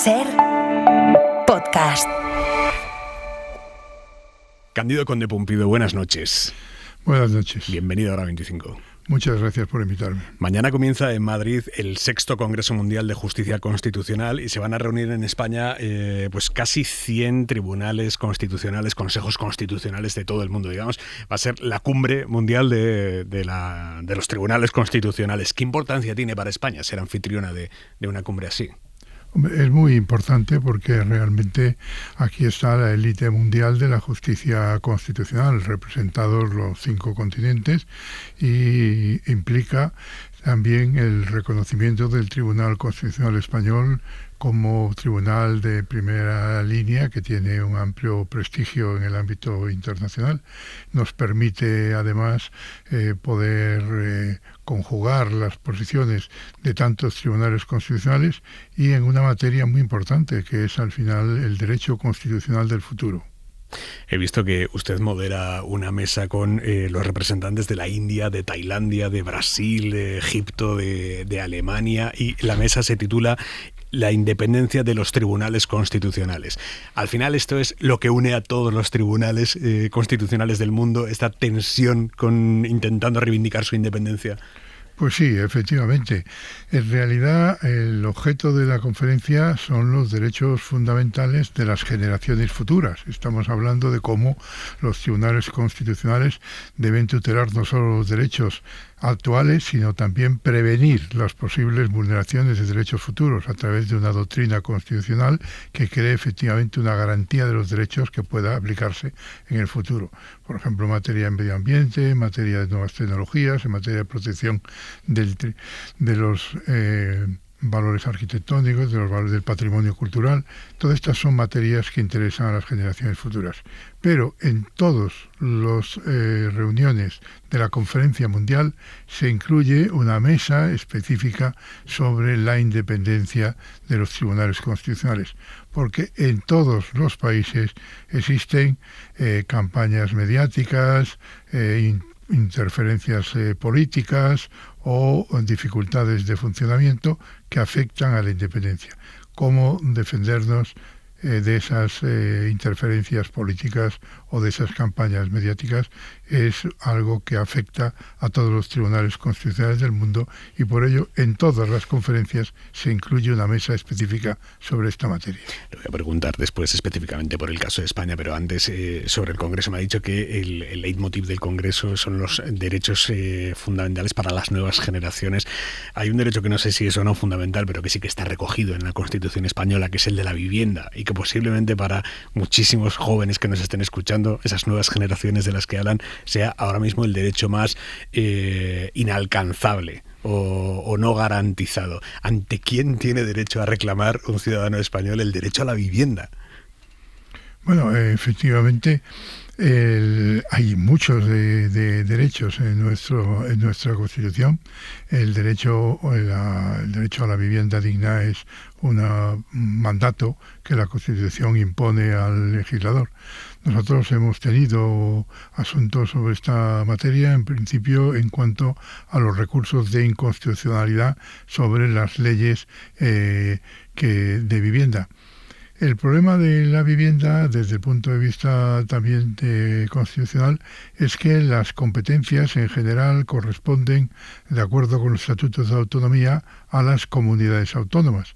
SER Podcast. Cándido Conde Pumpido, buenas noches. Buenas noches. Bienvenido a Hora 25. Muchas gracias por invitarme. Mañana comienza en Madrid el 6º Congreso Mundial de Justicia Constitucional y se van a reunir en España pues casi 100 tribunales constitucionales, consejos constitucionales de todo el mundo, digamos. Va a ser la cumbre mundial de los tribunales constitucionales. ¿Qué importancia tiene para España ser anfitriona de una cumbre así? Es muy importante porque realmente aquí está la élite mundial de la justicia constitucional, representados los 5 continentes, y implica también el reconocimiento del Tribunal Constitucional Español como tribunal de primera línea que tiene un amplio prestigio en el ámbito internacional. Nos permite además poder conjugar las posiciones de tantos tribunales constitucionales y en una materia muy importante que es al final el derecho constitucional del futuro. He visto que usted modera una mesa con los representantes de la India, de Tailandia, de Brasil, de Egipto, de Alemania, y la mesa se titula La independencia de los tribunales constitucionales. Al final esto es lo que une a todos los tribunales constitucionales del mundo, esta tensión intentando reivindicar su independencia. Pues sí, efectivamente. En realidad, el objeto de la conferencia son los derechos fundamentales de las generaciones futuras. Estamos hablando de cómo los tribunales constitucionales deben tutelar no solo los derechos actuales, sino también prevenir las posibles vulneraciones de derechos futuros a través de una doctrina constitucional que cree efectivamente una garantía de los derechos que pueda aplicarse en el futuro. Por ejemplo, en materia de medio ambiente, en materia de nuevas tecnologías, en materia de protección de los valores arquitectónicos, de los valores del patrimonio cultural. Todas estas son materias que interesan a las generaciones futuras. Pero en todas las reuniones de la Conferencia Mundial se incluye una mesa específica sobre la independencia de los tribunales constitucionales, porque en todos los países existen campañas mediáticas, interferencias políticas o dificultades de funcionamiento que afectan a la independencia. ¿Cómo defendernos de esas interferencias políticas o de esas campañas mediáticas? Es algo que afecta a todos los tribunales constitucionales del mundo y por ello en todas las conferencias se incluye una mesa específica sobre esta materia. Le voy a preguntar después específicamente por el caso de España, pero antes sobre el Congreso. Me ha dicho que el leitmotiv del Congreso son los derechos fundamentales para las nuevas generaciones. Hay un derecho que no sé si es o no fundamental, pero que sí que está recogido en la Constitución española, que es el de la vivienda, y que posiblemente para muchísimos jóvenes que nos estén escuchando, esas nuevas generaciones de las que hablan, sea ahora mismo el derecho más inalcanzable o no garantizado. ¿Ante quién tiene derecho a reclamar un ciudadano español el derecho a la vivienda? Bueno, efectivamente hay muchos de derechos en nuestra Constitución. El derecho a la vivienda digna es un mandato que la Constitución impone al legislador. Nosotros hemos tenido asuntos sobre esta materia, en principio, en cuanto a los recursos de inconstitucionalidad sobre las leyes de vivienda. El problema de la vivienda, desde el punto de vista también constitucional, es que las competencias en general corresponden, de acuerdo con los estatutos de autonomía, a las comunidades autónomas.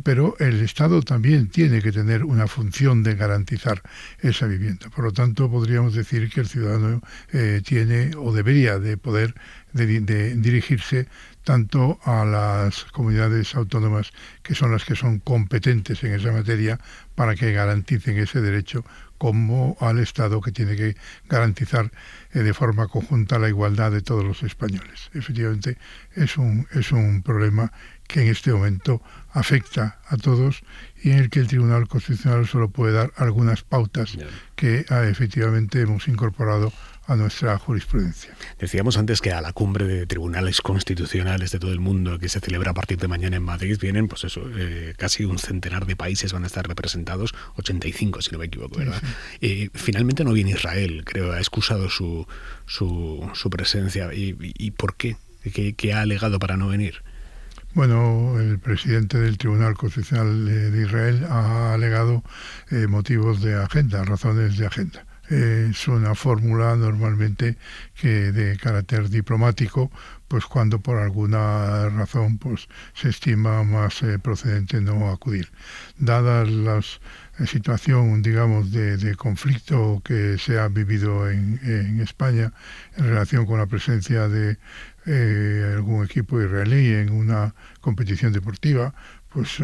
Pero el Estado también tiene que tener una función de garantizar esa vivienda. Por lo tanto, podríamos decir que el ciudadano tiene o debería de poder de dirigirse tanto a las comunidades autónomas, que son las que son competentes en esa materia, para que garanticen ese derecho, como al Estado, que tiene que garantizar de forma conjunta la igualdad de todos los españoles. Efectivamente, es un problema que en este momento afecta a todos y en el que el Tribunal Constitucional solo puede dar algunas pautas que efectivamente hemos incorporado a nuestra jurisprudencia. Decíamos antes que a la cumbre de tribunales constitucionales de todo el mundo que se celebra a partir de mañana en Madrid vienen, pues eso, casi un centenar de países van a estar representados, 85 si no me equivoco, ¿verdad? Sí. Finalmente no viene Israel, creo, ha excusado su presencia. ¿Y por qué? ¿Qué ha alegado para no venir? Bueno, el presidente del Tribunal Constitucional de Israel ha alegado motivos de agenda, razones de agenda. Es una fórmula normalmente que de carácter diplomático, pues cuando por alguna razón pues se estima más procedente no acudir. Dadas las situación, digamos, de conflicto que se ha vivido en España en relación con la presencia de algún equipo israelí en una competición deportiva, pues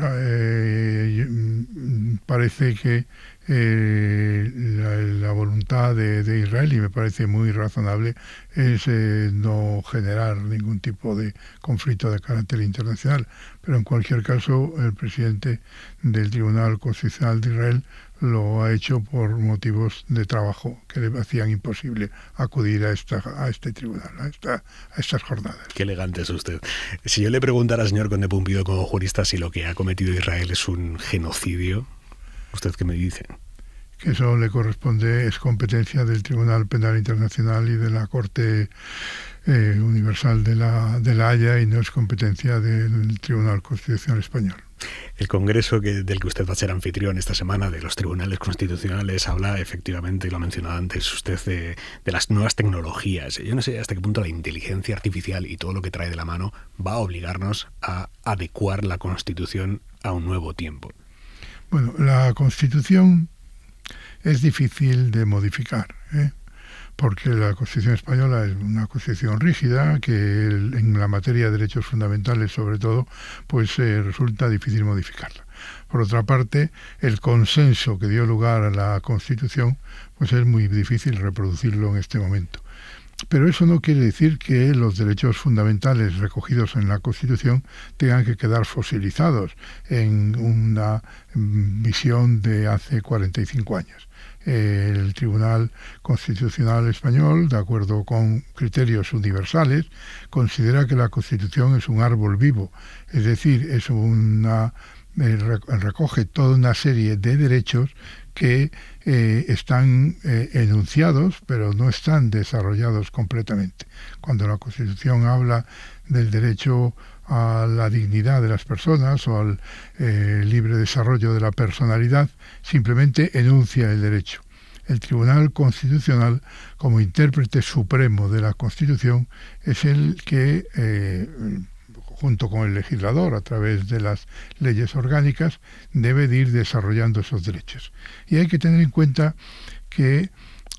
parece que la voluntad de Israel, y me parece muy razonable, es no generar ningún tipo de conflicto de carácter internacional. Pero en cualquier caso, el presidente del Tribunal Constitucional de Israel lo ha hecho por motivos de trabajo que le hacían imposible acudir a este tribunal, a estas jornadas. Qué elegante es usted. Si yo le preguntara, señor Conde Pumpido, como jurista, si lo que ha cometido Israel es un genocidio, ¿usted qué me dice? Que eso le corresponde, es competencia del Tribunal Penal Internacional y de la Corte Universal de la Haya, y no es competencia del Tribunal Constitucional Español. El Congreso del que usted va a ser anfitrión esta semana, de los tribunales constitucionales, habla efectivamente, y lo ha mencionado antes usted, de las nuevas tecnologías. Yo no sé hasta qué punto la inteligencia artificial y todo lo que trae de la mano va a obligarnos a adecuar la Constitución a un nuevo tiempo. Bueno, la Constitución es difícil de modificar, porque la Constitución española es una Constitución rígida que en la materia de derechos fundamentales, sobre todo, pues resulta difícil modificarla. Por otra parte, el consenso que dio lugar a la Constitución, pues es muy difícil reproducirlo en este momento. Pero eso no quiere decir que los derechos fundamentales recogidos en la Constitución tengan que quedar fosilizados en una visión de hace 45 años. El Tribunal Constitucional Español, de acuerdo con criterios universales, considera que la Constitución es un árbol vivo, es decir, recoge toda una serie de derechos que están enunciados, pero no están desarrollados completamente. Cuando la Constitución habla del derecho a la dignidad de las personas o al libre desarrollo de la personalidad, simplemente enuncia el derecho. El Tribunal Constitucional, como intérprete supremo de la Constitución, es el que, junto con el legislador, a través de las leyes orgánicas, debe de ir desarrollando esos derechos. Y hay que tener en cuenta que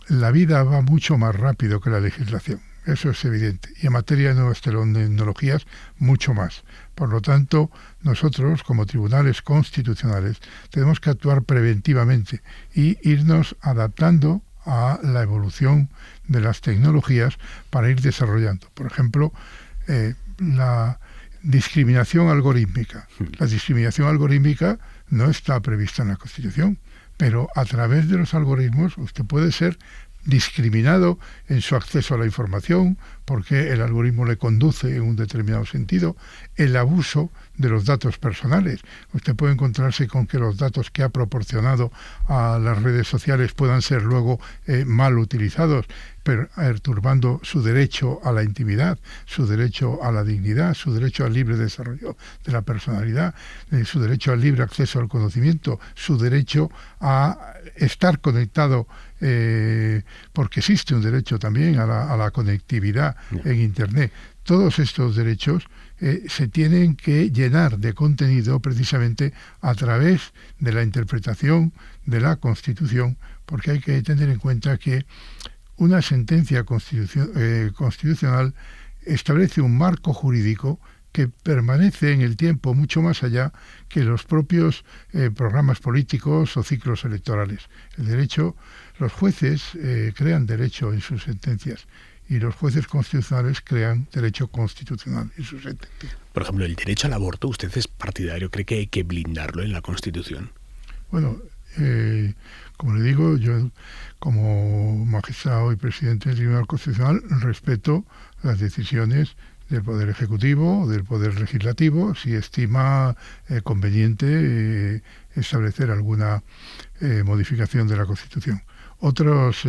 la vida va mucho más rápido que la legislación. Eso es evidente. Y en materia de nuevas tecnologías, mucho más. Por lo tanto, nosotros, como tribunales constitucionales, tenemos que actuar preventivamente y irnos adaptando a la evolución de las tecnologías para ir desarrollando. Por ejemplo, la discriminación algorítmica. La discriminación algorítmica no está prevista en la Constitución, pero a través de los algoritmos usted puede ser discriminado en su acceso a la información porque el algoritmo le conduce en un determinado sentido. El abuso de los datos personales. Usted puede encontrarse con que los datos que ha proporcionado a las redes sociales puedan ser luego mal utilizados, perturbando su derecho a la intimidad, su derecho a la dignidad, su derecho al libre desarrollo de la personalidad, su derecho al libre acceso al conocimiento, su derecho a estar conectado, porque existe un derecho también a la conectividad en Internet. Todos estos derechos se tienen que llenar de contenido precisamente a través de la interpretación de la Constitución, porque hay que tener en cuenta que una sentencia constitucional establece un marco jurídico que permanece en el tiempo mucho más allá que los propios programas políticos o ciclos electorales. El derecho, los jueces crean derecho en sus sentencias y los jueces constitucionales crean derecho constitucional en sus sentencias. Por ejemplo, el derecho al aborto, ¿usted es partidario? ¿Cree que hay que blindarlo en la Constitución? Bueno, como le digo, yo como magistrado y presidente del Tribunal Constitucional respeto las decisiones del Poder Ejecutivo o del Poder Legislativo si estima conveniente establecer alguna modificación de la Constitución. Otros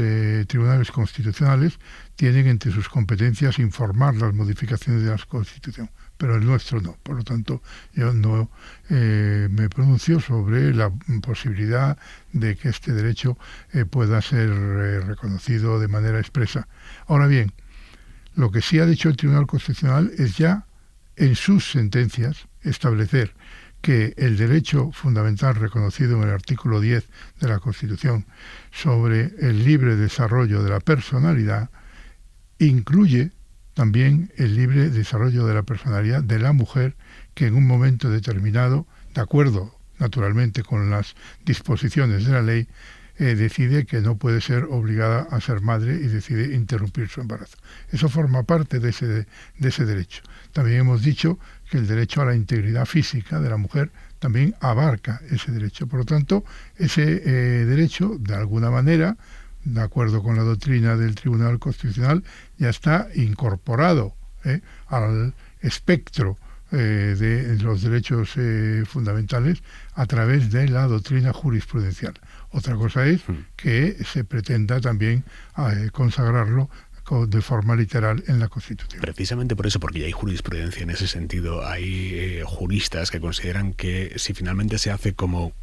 tribunales constitucionales tienen entre sus competencias informar las modificaciones de la Constitución, pero el nuestro no. Por lo tanto, yo no me pronuncio sobre la posibilidad de que este derecho pueda ser reconocido de manera expresa. Ahora bien, lo que sí ha dicho el Tribunal Constitucional es ya en sus sentencias establecer que el derecho fundamental reconocido en el artículo 10 de la Constitución sobre el libre desarrollo de la personalidad incluye también el libre desarrollo de la personalidad de la mujer que en un momento determinado, de acuerdo naturalmente con las disposiciones de la ley, decide que no puede ser obligada a ser madre y decide interrumpir su embarazo. Eso forma parte de ese derecho. También hemos dicho que el derecho a la integridad física de la mujer también abarca ese derecho. Por lo tanto, ese derecho, de alguna manera, de acuerdo con la doctrina del Tribunal Constitucional, ya está incorporado al espectro de los derechos fundamentales a través de la doctrina jurisprudencial. Otra cosa es que se pretenda también consagrarlo de forma literal en la Constitución. Precisamente por eso, porque ya hay jurisprudencia en ese sentido, hay juristas que consideran que si finalmente se hace como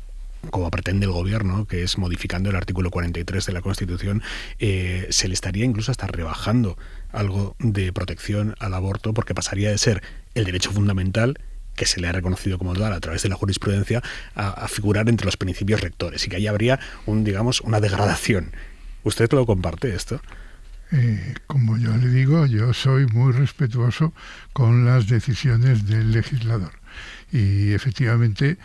pretende el gobierno, que es modificando el artículo 43 de la Constitución, se le estaría incluso hasta rebajando algo de protección al aborto, porque pasaría de ser el derecho fundamental, que se le ha reconocido como tal a través de la jurisprudencia, a figurar entre los principios rectores, y que ahí habría una degradación. ¿Usted lo comparte esto? Como yo le digo, yo soy muy respetuoso con las decisiones del legislador. Y efectivamente,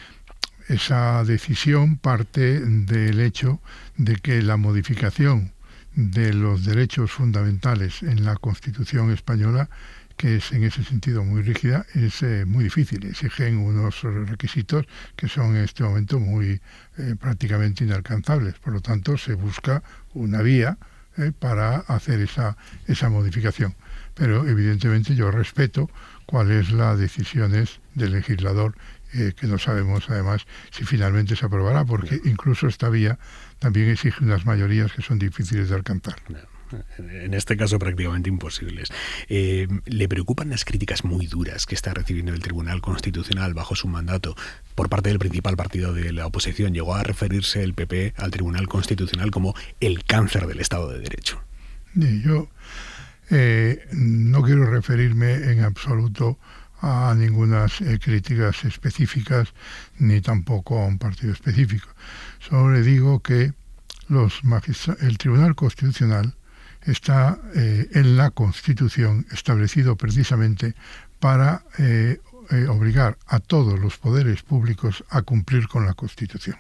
esa decisión parte del hecho de que la modificación de los derechos fundamentales en la Constitución española, que es en ese sentido muy rígida, es muy difícil. Exigen unos requisitos que son en este momento muy prácticamente inalcanzables. Por lo tanto, se busca una vía para hacer esa modificación. Pero evidentemente yo respeto cuáles las decisiones del legislador, que no sabemos además si finalmente se aprobará, porque incluso esta vía también exige unas mayorías que son difíciles de alcanzar. En este caso prácticamente imposibles. ¿Le preocupan las críticas muy duras que está recibiendo el Tribunal Constitucional bajo su mandato por parte del principal partido de la oposición? Llegó a referirse el PP al Tribunal Constitucional como el cáncer del Estado de Derecho. Yo no quiero referirme en absoluto a ninguna críticas específicas ni tampoco a un partido específico. Solo le digo que el Tribunal Constitucional está en la Constitución establecido precisamente para obligar a todos los poderes públicos a cumplir con la Constitución.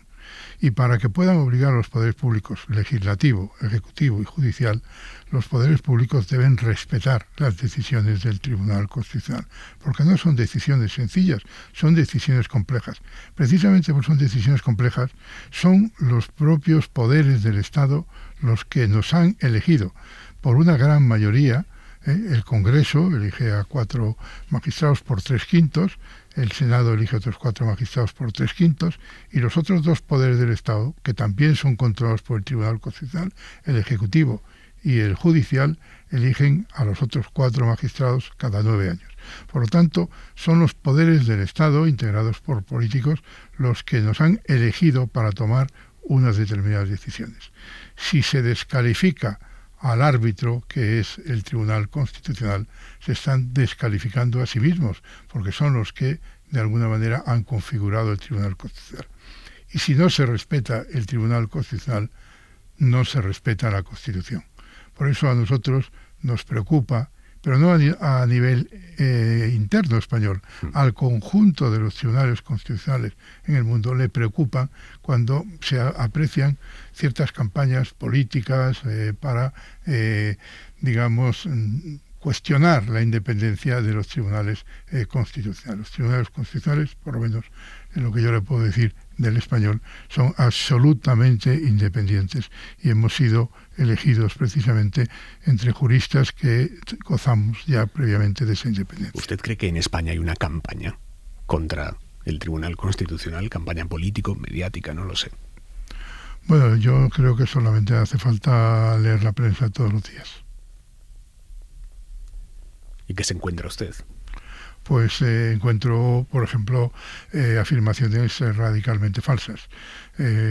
Y para que puedan obligar a los poderes públicos, legislativo, ejecutivo y judicial, los poderes públicos deben respetar las decisiones del Tribunal Constitucional, porque no son decisiones sencillas, son decisiones complejas. Precisamente porque son decisiones complejas, son los propios poderes del Estado los que nos han elegido por una gran mayoría. El Congreso elige a 4 magistrados por 3/5, el Senado elige a otros 4 magistrados por 3/5, y los otros 2 poderes del Estado, que también son controlados por el Tribunal Constitucional, el Ejecutivo y el Judicial, eligen a los otros 4 magistrados cada 9 años. Por lo tanto, son los poderes del Estado, integrados por políticos, los que nos han elegido para tomar unas determinadas decisiones. Si se descalifica al árbitro, que es el Tribunal Constitucional, se están descalificando a sí mismos, porque son los que, de alguna manera, han configurado el Tribunal Constitucional. Y si no se respeta el Tribunal Constitucional, no se respeta la Constitución. Por eso a nosotros nos preocupa, pero no a nivel interno español, al conjunto de los tribunales constitucionales en el mundo le preocupa cuando se aprecian ciertas campañas políticas para, cuestionar la independencia de los tribunales constitucionales. Los tribunales constitucionales, por lo menos en lo que yo le puedo decir del español, son absolutamente independientes y hemos sido elegidos precisamente entre juristas que gozamos ya previamente de esa independencia. ¿Usted cree que en España hay una campaña contra el Tribunal Constitucional, campaña político, mediática, no lo sé? Bueno, yo creo que solamente hace falta leer la prensa todos los días. ¿Y qué se encuentra usted? pues encuentro, por ejemplo, afirmaciones radicalmente falsas.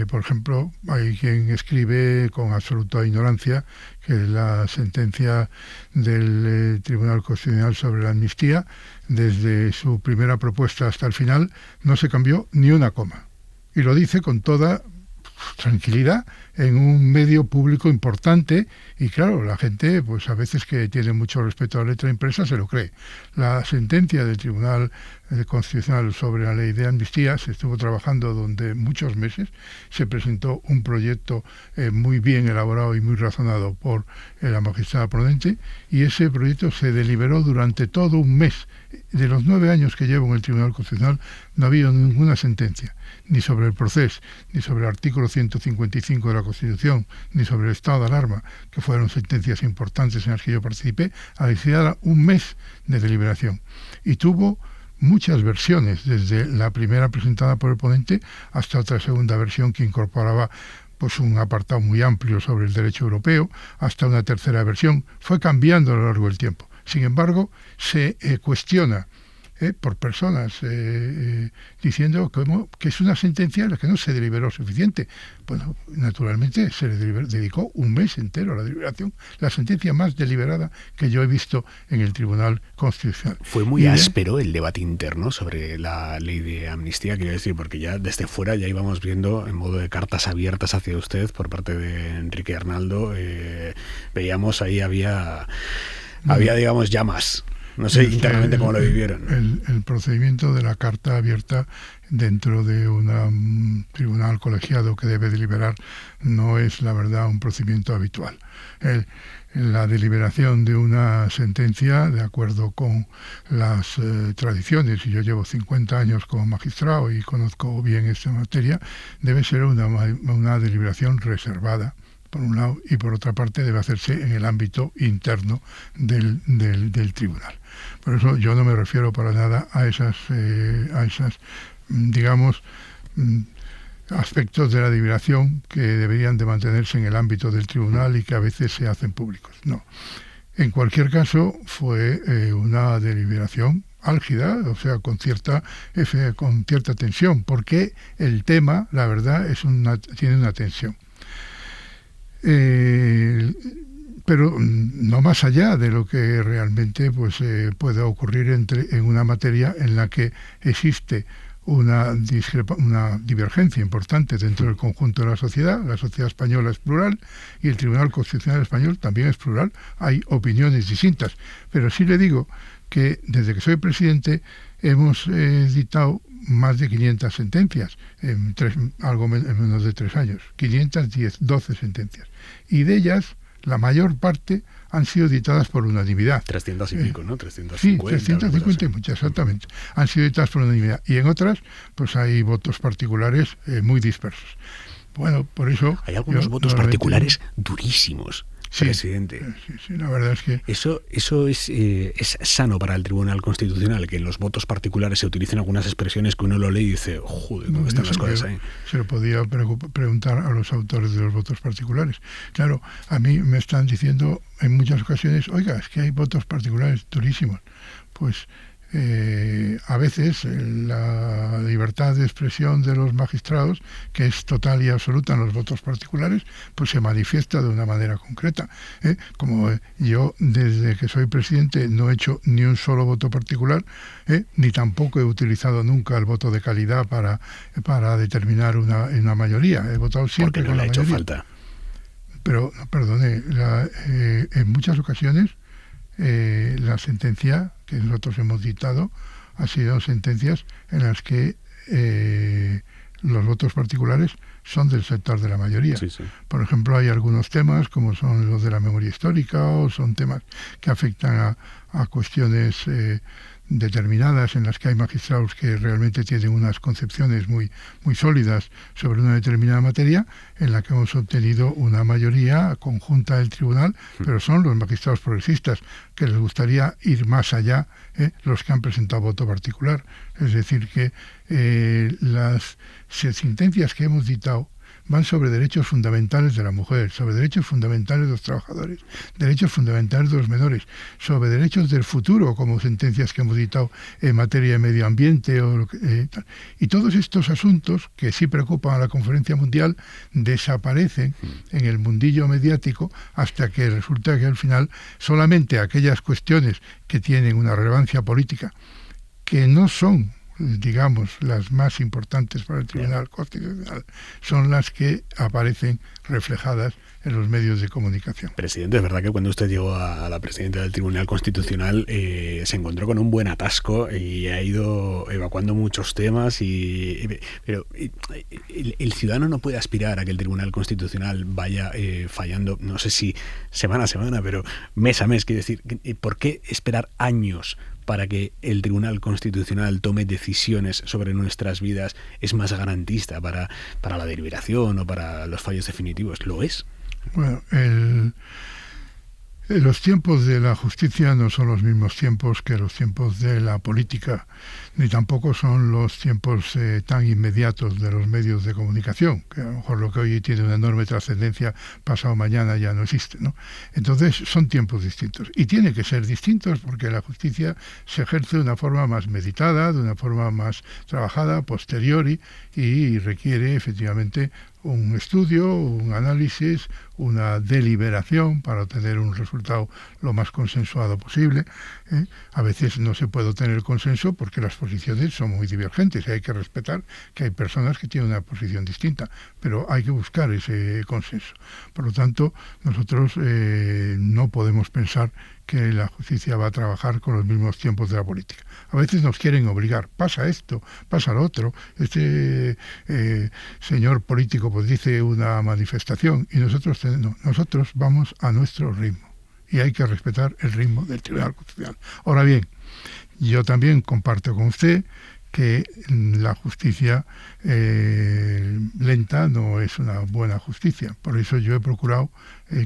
Por ejemplo, hay quien escribe con absoluta ignorancia que la sentencia del Tribunal Constitucional sobre la amnistía, desde su primera propuesta hasta el final, no se cambió ni una coma. Y lo dice con toda tranquilidad en un medio público importante, y claro, la gente pues a veces que tiene mucho respeto a la letra impresa se lo cree. La sentencia del Tribunal Constitucional sobre la ley de amnistía se estuvo trabajando durante muchos meses, se presentó un proyecto muy bien elaborado y muy razonado por la magistrada ponente, y ese proyecto se deliberó durante todo un mes. De los 9 años que llevo en el Tribunal Constitucional no ha habido ninguna sentencia, ni sobre el proceso, ni sobre el artículo 155 de la Constitución, ni sobre el estado de alarma, que fueron sentencias importantes en las que yo participé, a decir un mes de deliberación. Y tuvo muchas versiones, desde la primera presentada por el ponente hasta otra segunda versión que incorporaba pues un apartado muy amplio sobre el derecho europeo, hasta una tercera versión. Fue cambiando a lo largo del tiempo. Sin embargo, se cuestiona por personas diciendo que es una sentencia en la que no se deliberó suficiente. Bueno, naturalmente se le dedicó un mes entero a la deliberación, la sentencia más deliberada que yo he visto en el Tribunal Constitucional. Fue muy áspero el debate interno sobre la ley de amnistía, quiero decir, porque ya desde fuera ya íbamos viendo en modo de cartas abiertas hacia usted por parte de Enrique Arnaldo, veíamos ahí había digamos llamas. No sé internamente cómo lo vivieron. El procedimiento de la carta abierta dentro de un tribunal colegiado que debe deliberar no es, la verdad, un procedimiento habitual. La deliberación de una sentencia, de acuerdo con las tradiciones, y yo llevo 50 años como magistrado y conozco bien esta materia, debe ser una deliberación reservada, por un lado, y por otra parte debe hacerse en el ámbito interno del tribunal. Por eso yo no me refiero para nada a esas digamos, aspectos de la deliberación que deberían de mantenerse en el ámbito del tribunal y que a veces se hacen públicos. No. En cualquier caso, fue una deliberación álgida, o sea, con cierta tensión, porque el tema, la verdad, tiene una tensión. Pero no más allá de lo que realmente pues pueda ocurrir en una materia en la que existe una divergencia importante dentro del conjunto de la sociedad. La sociedad española es plural y el Tribunal Constitucional Español también es plural. Hay opiniones distintas, pero sí le digo que desde que soy presidente hemos dictado más de 500 sentencias en algo menos de 3 años, 512 sentencias, y de ellas la mayor parte han sido dictadas por unanimidad. 300 y pico, ¿no? 350. Sí, 350 y muchas, exactamente. Han sido dictadas por unanimidad. Y en otras, pues hay votos particulares muy dispersos. Bueno, por eso... Hay algunos votos particulares durísimos. Sí, presidente. Sí, la verdad es que... Eso es sano para el Tribunal Constitucional, que en los votos particulares se utilicen algunas expresiones que uno lo lee y dice, joder, ¿cómo están las cosas ahí? Se lo podía preguntar a los autores de los votos particulares. Claro, a mí me están diciendo en muchas ocasiones, oiga, es que hay votos particulares durísimos. Pues a veces la libertad de expresión de los magistrados, que es total y absoluta en los votos particulares, pues se manifiesta de una manera concreta. Como yo, desde que soy presidente, no he hecho ni un solo voto particular, ni tampoco he utilizado nunca el voto de calidad para determinar una mayoría. He votado siempre con la mayoría. Porque no le ha hecho falta. Pero, perdone, en muchas ocasiones la sentencia que nosotros hemos dictado ha sido sentencias en las que los votos particulares son del sector de la mayoría. Sí, sí. Por ejemplo, hay algunos temas como son los de la memoria histórica, o son temas que afectan a cuestiones determinadas en las que hay magistrados que realmente tienen unas concepciones muy sólidas sobre una determinada materia, en la que hemos obtenido una mayoría conjunta del tribunal, pero son los magistrados progresistas que les gustaría ir más allá, los que han presentado voto particular. Es decir, que las sentencias que hemos dictado van sobre derechos fundamentales de la mujer, sobre derechos fundamentales de los trabajadores, derechos fundamentales de los menores, sobre derechos del futuro, como sentencias que hemos dictado en materia de medio ambiente. Y todos estos asuntos que sí preocupan a la Conferencia Mundial desaparecen en el mundillo mediático hasta que resulta que al final solamente aquellas cuestiones que tienen una relevancia política, que no son, digamos, las más importantes para el Tribunal Constitucional, son las que aparecen reflejadas en los medios de comunicación. Presidente, es verdad que cuando usted llegó a la presidencia del Tribunal Constitucional se encontró con un buen atasco y ha ido evacuando muchos temas, pero el ciudadano no puede aspirar a que el Tribunal Constitucional vaya fallando, no sé si semana a semana, pero mes a mes. Quiero decir, ¿por qué esperar años para que el Tribunal Constitucional tome decisiones sobre nuestras vidas? ¿Es más garantista para la deliberación o para los fallos definitivos? ¿Lo es? Bueno, los tiempos de la justicia no son los mismos tiempos que los tiempos de la política, ni tampoco son los tiempos tan inmediatos de los medios de comunicación, que a lo mejor lo que hoy tiene una enorme trascendencia, pasado mañana ya no existe, ¿no? Entonces son tiempos distintos, y tiene que ser distintos porque la justicia se ejerce de una forma más meditada, de una forma más trabajada, posteriori, y requiere efectivamente un estudio, un análisis, una deliberación para obtener un resultado lo más consensuado posible. A veces no se puede obtener el consenso porque las posiciones son muy divergentes y hay que respetar que hay personas que tienen una posición distinta, pero hay que buscar ese consenso. Por lo tanto, nosotros no podemos pensar que la justicia va a trabajar con los mismos tiempos de la política. A veces nos quieren obligar, pasa esto, pasa lo otro, este señor político pues dice una manifestación y nosotros vamos a nuestro ritmo y hay que respetar el ritmo del Tribunal Constitucional. Ahora bien, yo también comparto con usted que la justicia lenta no es una buena justicia. Por eso yo he procurado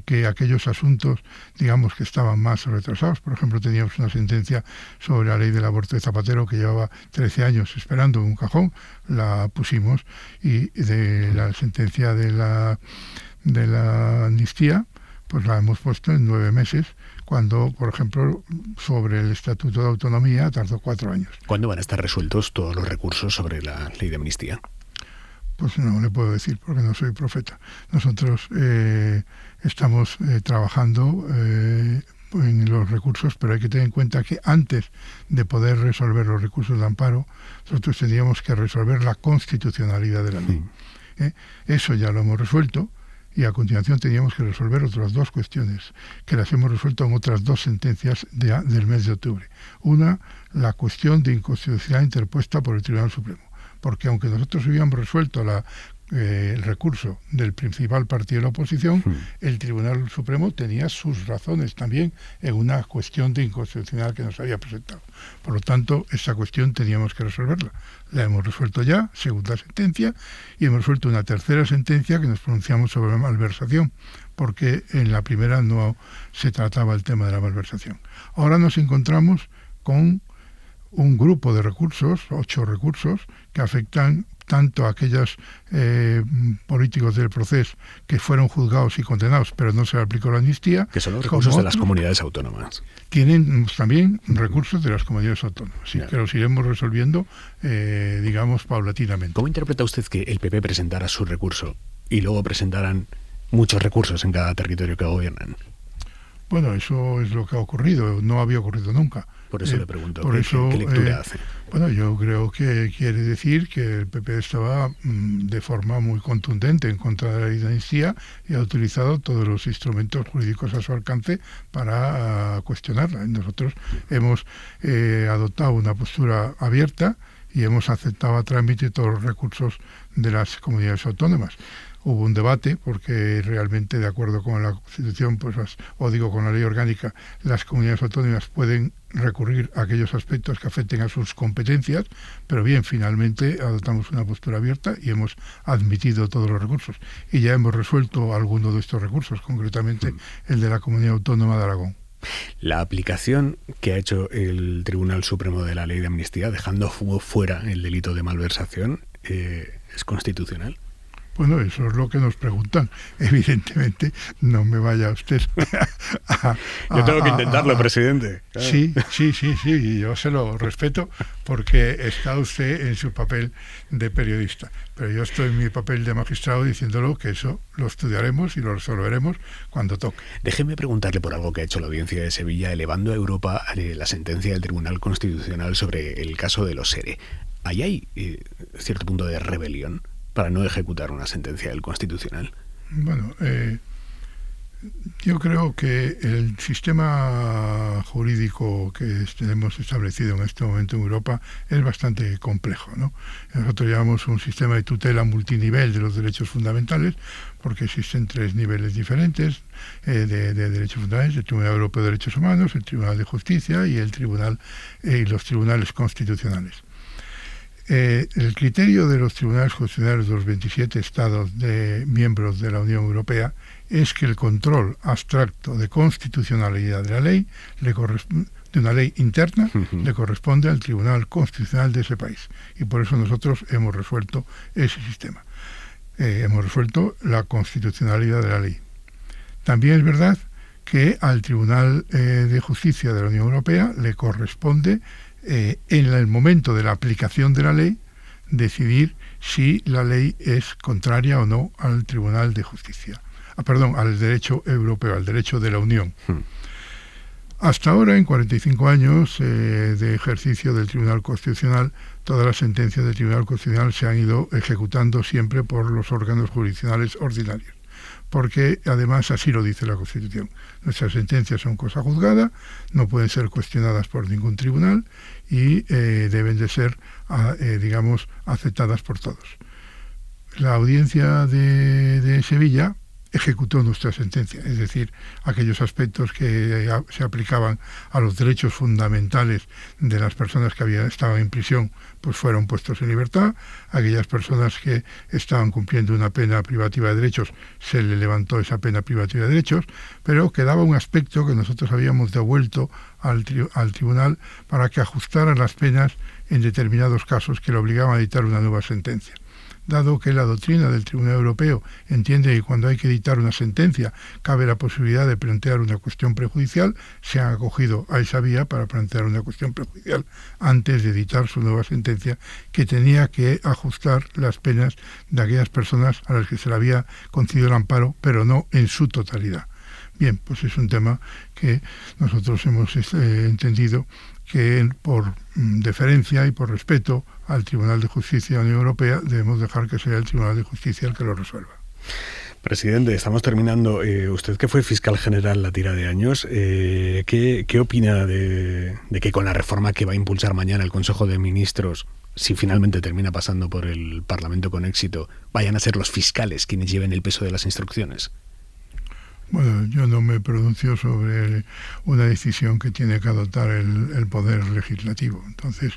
que aquellos asuntos, digamos, que estaban más retrasados, por ejemplo, teníamos una sentencia sobre la ley del aborto de Zapatero que llevaba 13 años esperando en un cajón, la pusimos, y de la sentencia de la amnistía, pues la hemos puesto en 9 meses, cuando, por ejemplo, sobre el Estatuto de Autonomía tardó 4 años. ¿Cuándo van a estar resueltos todos los recursos sobre la ley de amnistía? Pues no le puedo decir porque no soy profeta. Nosotros estamos trabajando en los recursos, pero hay que tener en cuenta que antes de poder resolver los recursos de amparo, nosotros tendríamos que resolver la constitucionalidad de la ley. Eso ya lo hemos resuelto. Y a continuación teníamos que resolver otras 2 cuestiones, que las hemos resuelto en otras 2 sentencias del mes de octubre. Una, la cuestión de inconstitucionalidad interpuesta por el Tribunal Supremo. Porque aunque nosotros hubiéramos resuelto el recurso del principal partido de la oposición, el Tribunal Supremo tenía sus razones también en una cuestión de inconstitucionalidad que nos había presentado. Por lo tanto, esa cuestión teníamos que resolverla. La hemos resuelto ya, segunda sentencia, y hemos resuelto una tercera sentencia que nos pronunciamos sobre la malversación, porque en la primera no se trataba el tema de la malversación. Ahora nos encontramos con un grupo de recursos, 8 recursos, que afectan tanto a aquellos políticos del proceso que fueron juzgados y condenados, pero no se le aplicó la amnistía. Que son los recursos de las comunidades autónomas. Tienen también recursos de las comunidades autónomas, sí, que los iremos resolviendo, digamos, paulatinamente. ¿Cómo interpreta usted que el PP presentara su recurso y luego presentaran muchos recursos en cada territorio que gobiernan? Bueno, eso es lo que ha ocurrido, no había ocurrido nunca. Por eso le pregunto, ¿qué lectura hace? Bueno, yo creo que quiere decir que el PP estaba de forma muy contundente en contra de la ley de amnistía y ha utilizado todos los instrumentos jurídicos a su alcance para cuestionarla. Nosotros hemos adoptado una postura abierta y hemos aceptado a trámite todos los recursos de las comunidades autónomas. Hubo un debate porque realmente, de acuerdo con la Constitución, pues con la ley orgánica, las comunidades autónomas pueden recurrir a aquellos aspectos que afecten a sus competencias, pero bien, finalmente adoptamos una postura abierta y hemos admitido todos los recursos. Y ya hemos resuelto algunos de estos recursos, concretamente el de la Comunidad Autónoma de Aragón. La aplicación que ha hecho el Tribunal Supremo de la ley de amnistía, dejando fuera el delito de malversación, ¿es constitucional? Bueno, eso es lo que nos preguntan. Evidentemente, no me vaya usted Yo tengo que intentarlo, presidente. Claro. Sí, y yo se lo respeto porque está usted en su papel de periodista. Pero yo estoy en mi papel de magistrado diciéndolo que eso lo estudiaremos y lo resolveremos cuando toque. Déjeme preguntarle por algo que ha hecho la Audiencia de Sevilla, elevando a Europa la sentencia del Tribunal Constitucional sobre el caso de los ERE. ¿Ahí hay cierto punto de rebelión para no ejecutar una sentencia del Constitucional? Bueno, yo creo que el sistema jurídico que tenemos establecido en este momento en Europa es bastante complejo, ¿no? Nosotros llamamos un sistema de tutela multinivel de los derechos fundamentales, porque existen 3 niveles diferentes de derechos fundamentales: el Tribunal Europeo de Derechos Humanos, el Tribunal de Justicia y los tribunales constitucionales. El criterio de los tribunales constitucionales de los 27 Estados miembros de la Unión Europea es que el control abstracto de constitucionalidad de la ley, de una ley interna, le corresponde al Tribunal Constitucional de ese país. Y por eso nosotros hemos resuelto ese sistema. Hemos resuelto la constitucionalidad de la ley. También es verdad que al Tribunal de Justicia de la Unión Europea le corresponde, en el momento de la aplicación de la ley, decidir si la ley es contraria o no al Tribunal de Justicia. Al derecho europeo, al derecho de la Unión. Hasta ahora, en 45 años de ejercicio del Tribunal Constitucional, todas las sentencias del Tribunal Constitucional se han ido ejecutando siempre por los órganos jurisdiccionales ordinarios, porque además así lo dice la Constitución. Nuestras sentencias son cosa juzgada, no pueden ser cuestionadas por ningún tribunal y deben de ser, aceptadas por todos. La Audiencia de Sevilla ejecutó nuestra sentencia, es decir, aquellos aspectos que se aplicaban a los derechos fundamentales de las personas que estaban en prisión, pues fueron puestos en libertad. Aquellas personas que estaban cumpliendo una pena privativa de derechos, se le levantó esa pena privativa de derechos, pero quedaba un aspecto que nosotros habíamos devuelto al tribunal para que ajustara las penas en determinados casos que le obligaban a dictar una nueva sentencia. Dado que la doctrina del Tribunal Europeo entiende que cuando hay que dictar una sentencia cabe la posibilidad de plantear una cuestión prejudicial, se han acogido a esa vía para plantear una cuestión prejudicial antes de dictar su nueva sentencia, que tenía que ajustar las penas de aquellas personas a las que se le había concedido el amparo, pero no en su totalidad. Bien, pues es un tema que nosotros hemos entendido que por deferencia y por respeto al Tribunal de Justicia de la Unión Europea debemos dejar que sea el Tribunal de Justicia el que lo resuelva. Presidente, estamos terminando. Usted, que fue fiscal general la tira de años, ¿qué opina de que con la reforma que va a impulsar mañana el Consejo de Ministros, si finalmente termina pasando por el Parlamento con éxito, vayan a ser los fiscales quienes lleven el peso de las instrucciones? Bueno, yo no me pronuncio sobre una decisión que tiene que adoptar el Poder Legislativo. Entonces,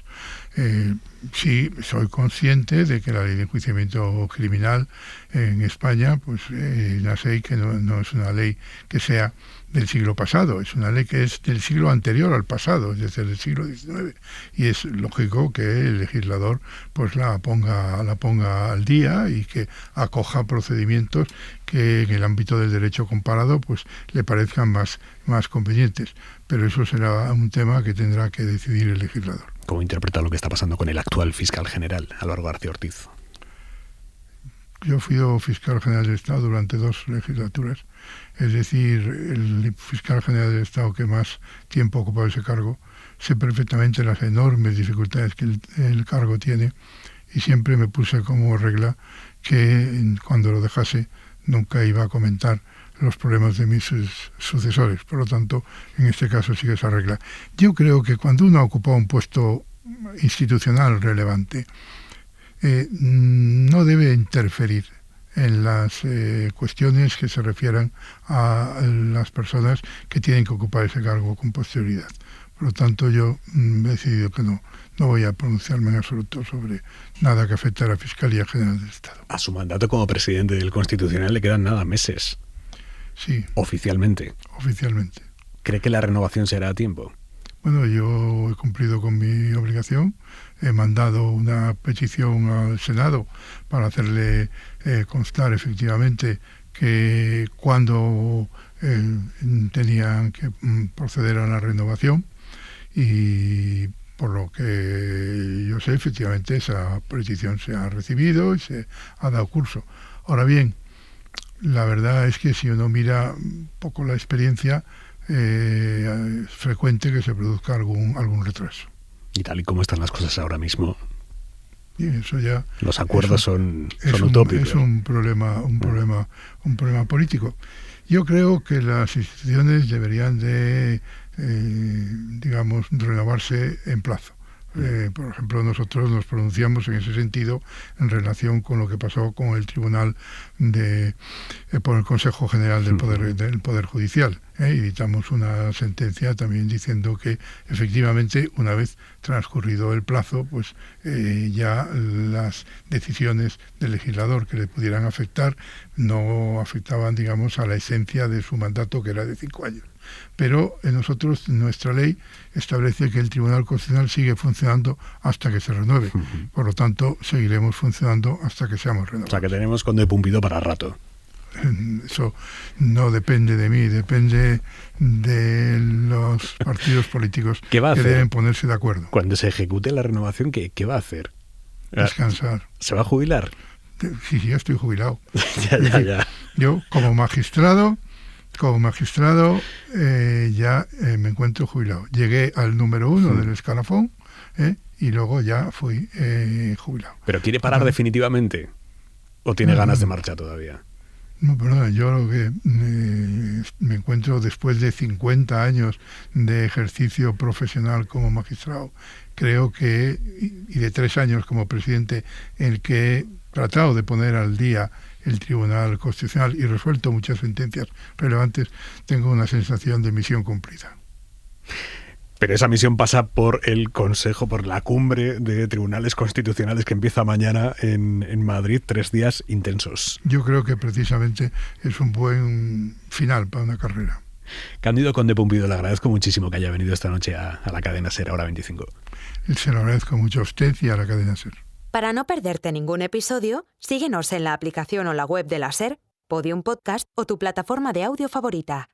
sí, soy consciente de que la ley de enjuiciamiento criminal en España, pues la ley que no es una ley que sea del siglo pasado, es una ley que es del siglo anterior al pasado, es decir, del siglo XIX, y es lógico que el legislador pues la ponga al día y que acoja procedimientos que en el ámbito del derecho comparado pues le parezcan más convenientes, pero eso será un tema que tendrá que decidir el legislador. ¿Cómo interpreta lo que está pasando con el actual fiscal general, Álvaro García Ortiz? Yo fui fiscal general del Estado durante 2 legislaturas, es decir, el fiscal general del Estado que más tiempo ha ocupado ese cargo. Sé perfectamente las enormes dificultades que el cargo tiene y siempre me puse como regla que cuando lo dejase nunca iba a comentar los problemas de mis sucesores. Por lo tanto, en este caso sigue esa regla. Yo creo que cuando uno ha ocupado un puesto institucional relevante, no debe interferir en las cuestiones que se refieran a las personas que tienen que ocupar ese cargo con posterioridad. Por lo tanto, yo he decidido que no voy a pronunciarme en absoluto sobre nada que afecte a la Fiscalía General del Estado. A su mandato como presidente del Constitucional le quedan nada, meses. Sí. Oficialmente. Oficialmente. ¿Cree que la renovación será a tiempo? Bueno, yo he cumplido con mi obligación, mandado una petición al Senado para hacerle constar efectivamente que cuando tenían que proceder a la renovación, y por lo que yo sé, efectivamente esa petición se ha recibido y se ha dado curso. Ahora bien, la verdad es que si uno mira un poco la experiencia, es frecuente que se produzca algún retraso. Y tal y como están las cosas ahora mismo, Y eso ya los acuerdos son un, utópicos. es un problema político. Yo creo que las instituciones deberían de, digamos, renovarse en plazo. Por ejemplo, nosotros nos pronunciamos en ese sentido en relación con lo que pasó con el Tribunal por el Consejo General del Poder Judicial. Y dictamos una sentencia también diciendo que efectivamente, una vez transcurrido el plazo, pues ya las decisiones del legislador que le pudieran afectar no afectaban, digamos, a la esencia de su mandato, que era de 5 años. Pero nuestra ley establece que el Tribunal Constitucional sigue funcionando hasta que se renueve. Por lo tanto, seguiremos funcionando hasta que seamos renovados. O sea, que tenemos Conde Pumpido para rato. Eso no depende de mí, depende de los partidos políticos que deben ponerse de acuerdo. Cuando se ejecute la renovación, ¿qué va a hacer? Descansar. ¿Se va a jubilar? Sí, ya estoy jubilado. ya. Yo, como magistrado, ya me encuentro jubilado. Llegué al número 1 del escalafón y luego ya fui jubilado. ¿Pero quiere parar definitivamente? ¿O tiene ganas de marcha todavía? No, perdona, yo lo que me encuentro después de 50 años de ejercicio profesional como magistrado, creo que, y de 3 años como presidente, en el que he tratado de poner al día el Tribunal Constitucional y resuelto muchas sentencias relevantes, tengo una sensación de misión cumplida. Pero esa misión pasa por el Consejo, por la cumbre de tribunales constitucionales que empieza mañana en Madrid, 3 días intensos. Yo creo que precisamente es un buen final para una carrera. Cándido Conde Pumpido, le agradezco muchísimo que haya venido esta noche a la cadena SER, Hora 25. Se lo agradezco mucho a usted y a la cadena SER. Para no perderte ningún episodio, síguenos en la aplicación o la web de la SER, Podium Podcast o tu plataforma de audio favorita.